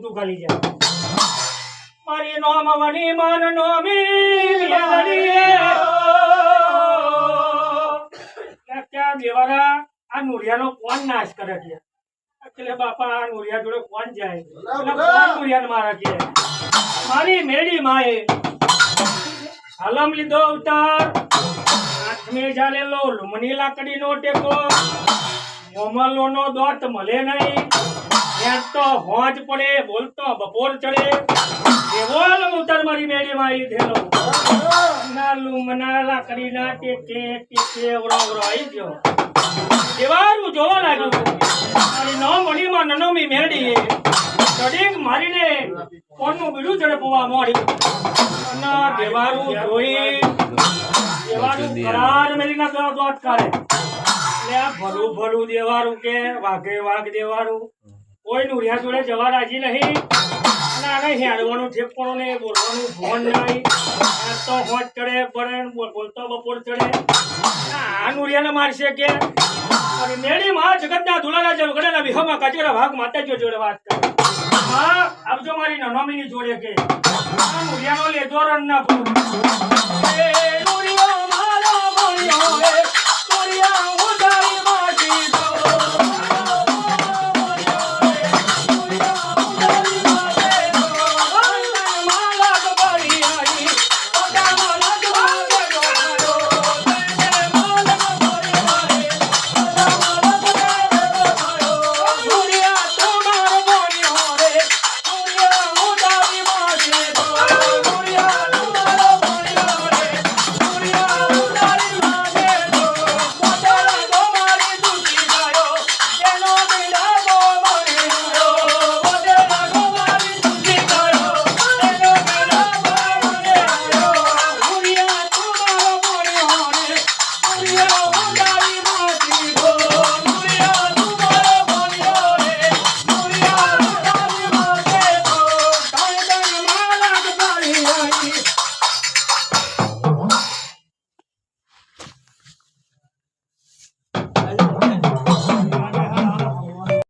તું ખાલી જા મારી નોમ વની માન નોમી ક્યાં દેવારા આ નુરિયાનો કોણ નાશ કરે છે એટલે બાપા આ નુરિયા જોડે કોણ જાય કોણ નુરિયાને મારા કે મારી મેડી માએ હલમ લીધો અવતાર હાથમે જાલેલો લુમની લાકડીનો ટેકો મોમલોનો દોત મળે નહીં ત્યાં તો હોજ પડે બોલતો બપોર ચડે એવો અવતાર મારી મેડી માં લીધેલો ના લુમના લાકડીના ટેકે ટેકે ઓરો આવી ગયો દેવારું જોવા લાગ્યું મારી નો મણીમાં નનોમી મેડી ચડીક મારીને કોણનું બીડું ઝડપવા મોડ્યું અને દેવારું જોઈ દેવારું કરાર મેલીના દોત કરે એટલે આ ભલું ભલું દેવારું કે વાઘે વાઘ દેવારું કોઈ નુરિયા જોડે જવા રાજી નહીં અને આને હેડવાનું ઠેકવાનું નહીં બોલવાનું ભોન નહીં તો હોજ ચડે પડે બોલતો બપોર ચડે આ નુરિયાને મારશે કે મેળી માં જગતના દુલારા જગડના વિહમાં કાચેરા ભાગ માતાજીઓ જોડે વાત કરે હા આવજો મારી નનોમીની જોડે કે આ નુરિયાનો લેજો રણ ના ભૂલ એ નુરિયો મારો મોરિયો એ નુરિયા